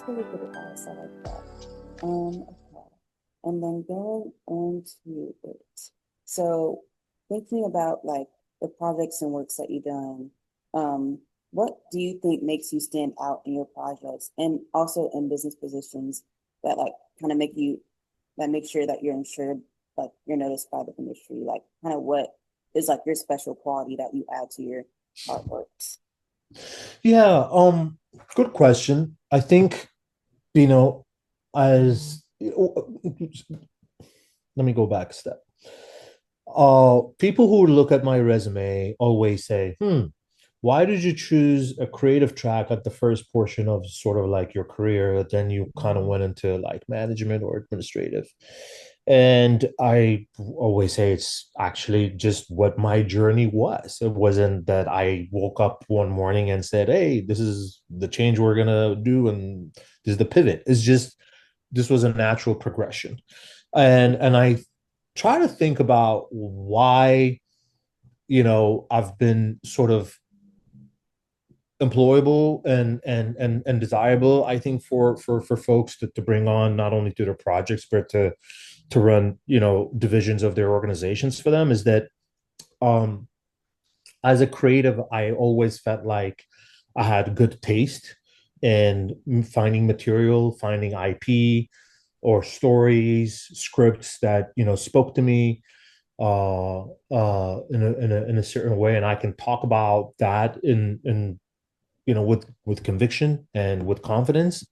That's really good advice. I like that. Okay. And then going on to it. So thinking about like the projects and works that you've done, um, what do you think makes you stand out in your projects and also in business positions that like kind of make you that make sure that you're insured, like you're noticed by the industry, like kind of what is like your special quality that you add to your artworks? Yeah, good question. I think, you know, as let me go back a step. People who look at my resume always say, why did you choose a creative track at the first portion of sort of like your career? Then you kind of went into like management or administrative. And I always say it's actually just what my journey was. It wasn't that I woke up one morning and said, hey, this is the change we're going to do. And this is the pivot. It's just, this was a natural progression. And I try to think about why, I've been sort of employable and desirable, I think, for folks to bring on not only to their projects but to run divisions of their organizations for them, is that um as a creative I always felt like I had good taste in finding material, finding IP or stories, scripts that spoke to me in a certain way, and I can talk about that in with conviction and with confidence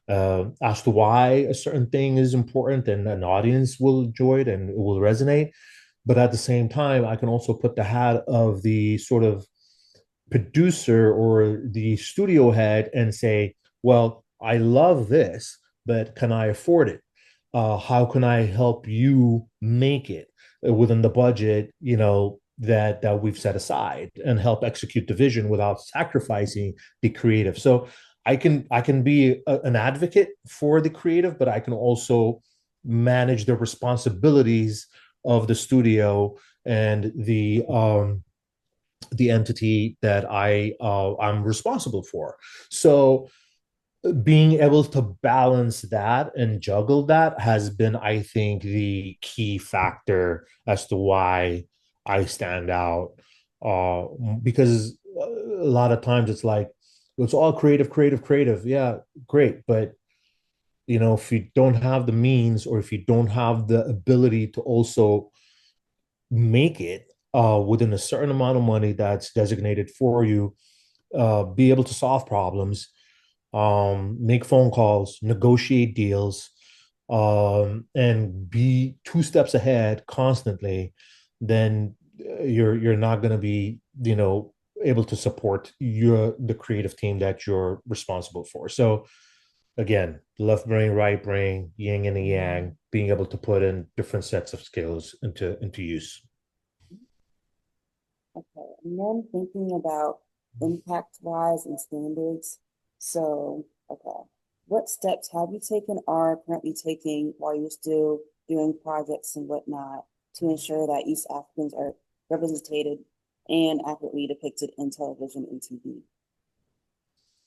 as to why a certain thing is important and an audience will enjoy it and it will resonate. But at the same time, I can also put the hat of the sort of producer or the studio head and say, well, I love this, but can I afford it? How can I help you make it within the budget, that we've set aside, and help execute the vision without sacrificing the creative? So I can be an advocate for the creative, but I can also manage the responsibilities of the studio and the entity that I'm responsible for. So being able to balance that and juggle that has been, I think, the key factor as to why I stand out. Uh, because a lot of times it's like it's all creative, creative, creative. Yeah, great, but if you don't have the means or if you don't have the ability to also make it within a certain amount of money that's designated for you, be able to solve problems, make phone calls, negotiate deals, and be two steps ahead constantly, then you're not going to be able to support the creative team that you're responsible for. So again, left brain, right brain, yin and yang, being able to put in different sets of skills into use. Okay, and then thinking about impact wise and standards. So, okay, what steps have you taken or are currently taking while you're still doing projects and whatnot to ensure that East Africans are represented and accurately depicted in television and TV?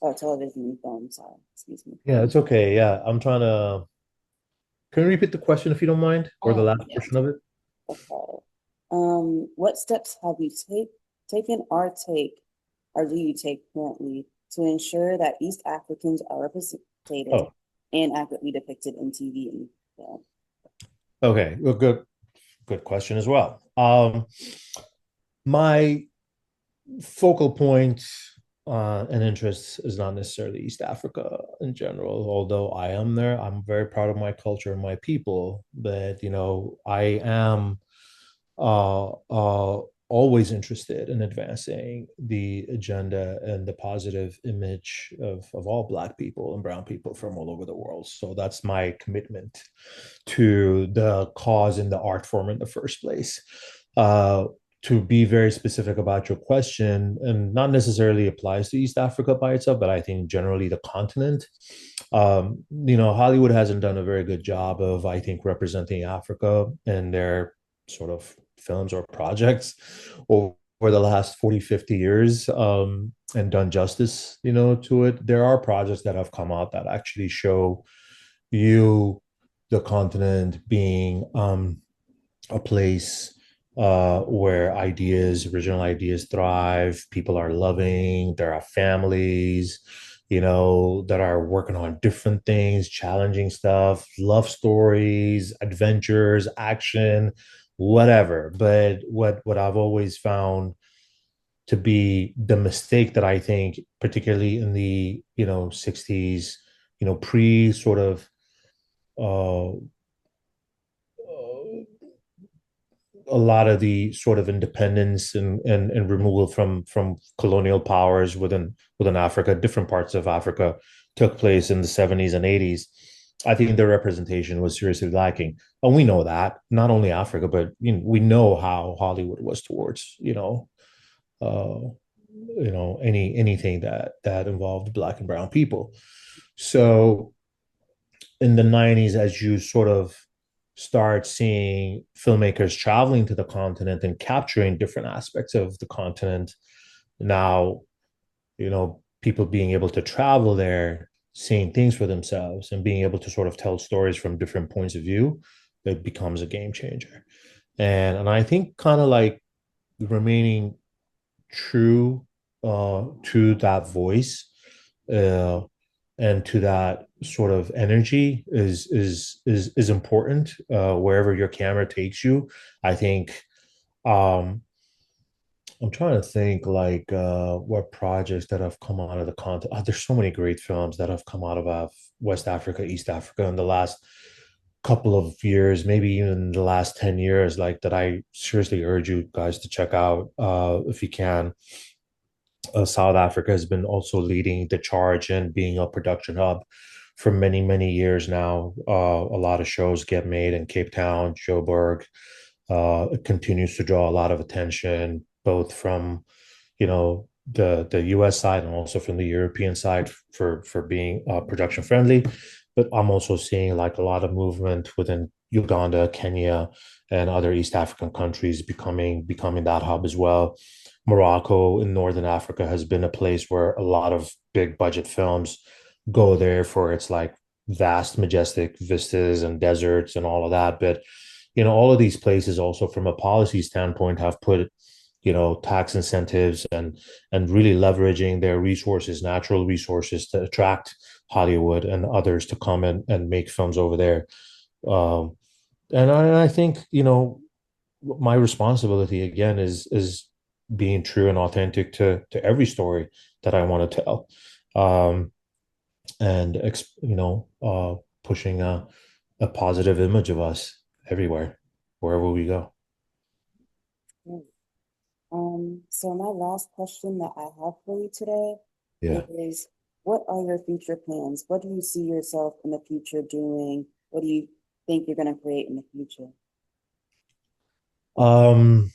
Or television and film, sorry, excuse me. Yeah, it's okay. Yeah, I'm trying to. Can you repeat the question if you don't mind, or the last Yeah, portion of it? okay. What steps have you taken or do you take currently to ensure that East Africans are represented Oh, and accurately depicted in TV and film? okay. Well, good question as well. My focal point and interest is not necessarily East Africa in general, although I am there. I'm very proud of my culture and my people, but I am uh, uh, always interested in advancing the agenda and the positive image of all Black people and Brown people from all over the world. So that's my commitment to the cause in the art form in the first place. Uh, to be very specific about your question, and not necessarily applies to East Africa by itself, but I think generally the continent. Hollywood hasn't done a very good job of, I think, representing Africa in their sort of films or projects over over the last 40, 50 years, and done justice, to it. There are projects that have come out that actually show you the continent being a place where original ideas thrive, people are loving, there are families, that are working on different things, challenging stuff, love stories, adventures, action, whatever. But what I've always found to be the mistake that I think, particularly in the 60s, pre sort of uh, a lot of the sort of independence and removal from colonial powers within Africa, different parts of Africa took place in the 70s and 80s. I think the representation was seriously lacking. And we know that, not only Africa, but we know how Hollywood was towards, anything that involved black and brown people. So in the 90s, as you sort of start seeing filmmakers traveling to the continent and capturing different aspects of the continent, now, people being able to travel there, seeing things for themselves, and being able to sort of tell stories from different points of view, it becomes a game changer. And I think kind of like remaining true to that voice, uh, and to that sort of energy is important, wherever your camera takes you. I think, um I'm trying to think like what projects that have come out of the continent. There's so many great films that have come out of West Africa, East Africa in the last couple of years, maybe even the last 10 years, like that I seriously urge you guys to check out, if you can. South Africa has been also leading the charge and being a production hub for many, many years now. A lot of shows get made in Cape Town, Joburg. It continues to draw a lot of attention, both from, the US side and also from the European side for being production friendly. But I'm also seeing like a lot of movement within Uganda, Kenya, and other East African countries becoming that hub as well. Morocco in Northern Africa has been a place where a lot of big budget films go there for its like vast, majestic vistas and deserts and all of that. But all of these places also from a policy standpoint have put, tax incentives and really leveraging their resources, natural resources, to attract Hollywood and others to come and make films over there. Um, and I think, my responsibility again is being true and authentic to every story that I want to tell. And pushing a positive image of us everywhere, wherever we go. Yeah. So my last question that I have for you today Yeah. is, what are your future plans? What do you see yourself in the future doing? What do you think you're going to create in the future? Um,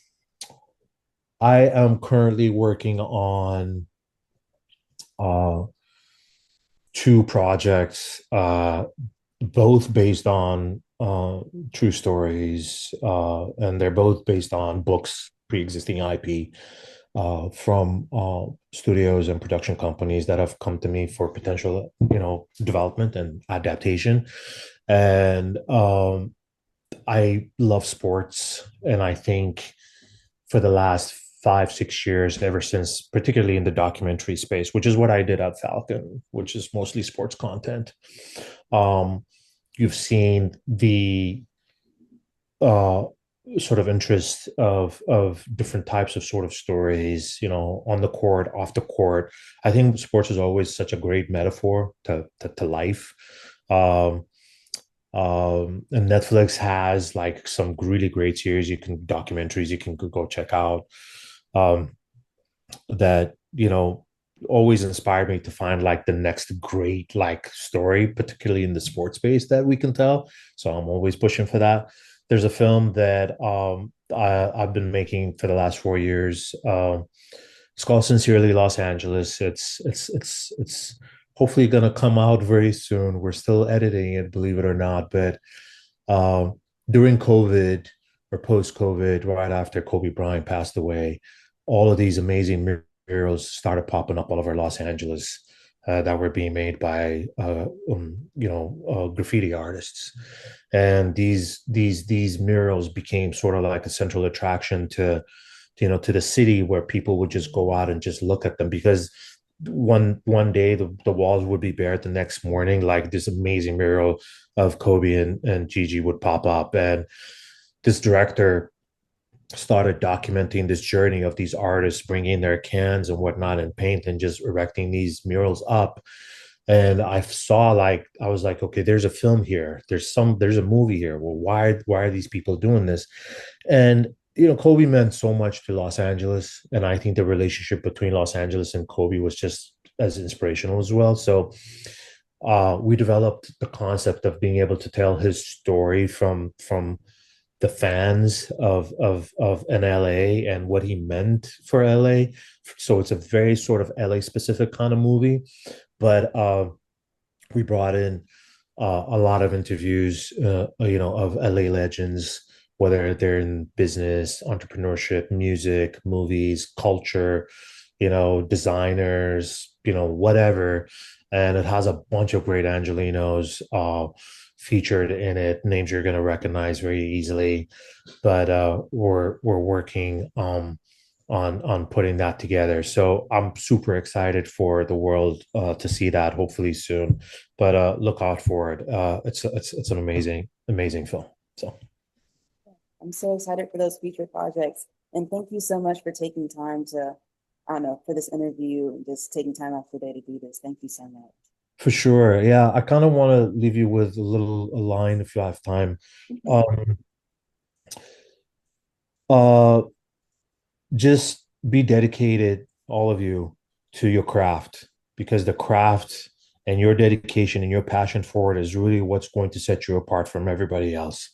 I am currently working on uh two projects, both based on true stories, and they're both based on books, pre-existing IP, from studios and production companies that have come to me for potential, development and adaptation. And I love sports, and I think for the last 5, 6 years, ever since, particularly in the documentary space, which is what I did at Falcon, which is mostly sports content. Um, you've seen the uh, sort of interest of different types of sort of stories, on the court, off the court. I think sports is always such a great metaphor to life. Um, and Netflix has like some really great series, documentaries you can go check out, um, that always inspired me to find like the next great like story, particularly in the sports space that we can tell. So I'm always pushing for that. There's a film that I've been making for the last 4 years. It's called Sincerely Los Angeles. It's hopefully going to come out very soon. We're still editing it, believe it or not. But during COVID or post COVID, right after Kobe Bryant passed away, all of these amazing murals started popping up all over Los Angeles that were being made by graffiti artists, and these murals became sort of like a central attraction to the city, where people would just go out and just look at them, because one day the walls would be bare, the next morning like this amazing mural of Kobe and Gigi would pop up, and this director started documenting this journey of these artists bringing their cans and whatnot and paint and just erecting these murals up. And I was like, okay, there's a film here, there's a movie here. Well, why are these people doing this? And Kobe meant so much to Los Angeles, and I think the relationship between Los Angeles and Kobe was just as inspirational as well. So we developed the concept of being able to tell his story from the fans of an LA and what he meant for LA. So it's a very sort of LA specific kind of movie, but we brought in a lot of interviews, of LA legends, whether they're in business, entrepreneurship, music, movies, culture, designers, whatever. And it has a bunch of great Angelinos featured in it, names you're going to recognize very easily. But we're working on putting that together. So I'm super excited for the world to see that hopefully soon. But look out for it. It's an amazing film. So I'm so excited for those future projects. And thank you so much for taking time to, I don't know, for this interview and just taking time out of the day to do this. Thank you so much. for sure, yeah. I kind of want to leave you with a line if you have time. Okay. Um, uh, just be dedicated, all of you, to your craft, because the craft and your dedication and your passion for it is really what's going to set you apart from everybody else.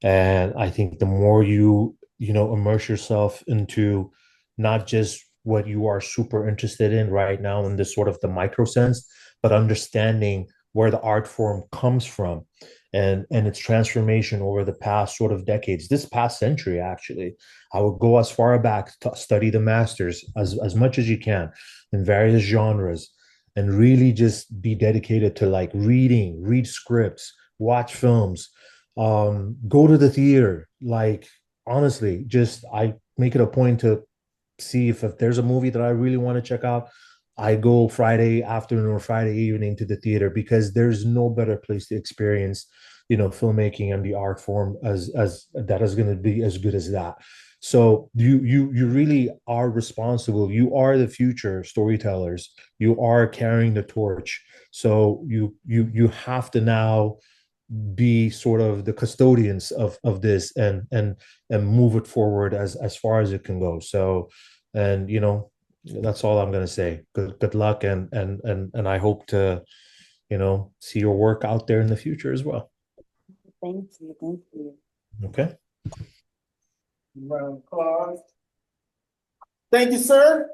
And I think the more you immerse yourself into not just what you are super interested in right now in this sort of the micro sense, but understanding where the art form comes from and its transformation over the past sort of decades, this past century, actually. I would go as far back to study the masters as much as you can in various genres, and really just be dedicated to like read scripts, watch films, go to the theater. Like, honestly, just I make it a point to see if there's a movie that I really want to check out. I go Friday afternoon or Friday evening to the theater, because there's no better place to experience, filmmaking and the art form as that is going to be as good as that. So you really are responsible. You are the future storytellers. You are carrying the torch. So you have to now be sort of the custodians of this and move it forward as far as it can go. So, and that's all I'm going to say. Good luck, and I hope to see your work out there in the future as well. Thank you. Thank you. Okay. Round of applause. Thank you, sir.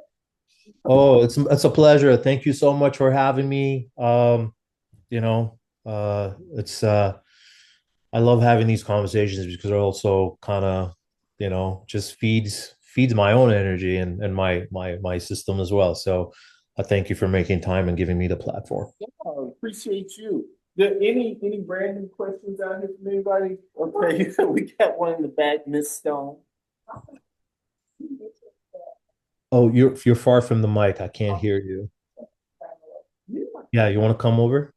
Oh, it's a pleasure. Thank you so much for having me. You know, it's I love having these conversations, because it also kind of, just feeds my own energy and my system as well. So I thank you for making time and giving me the platform. Oh, appreciate you. Any random questions out here from anybody? Okay, we got one in the back, Miss Stone. Oh, you're far from the mic. I can't hear you. Yeah, you want to come over?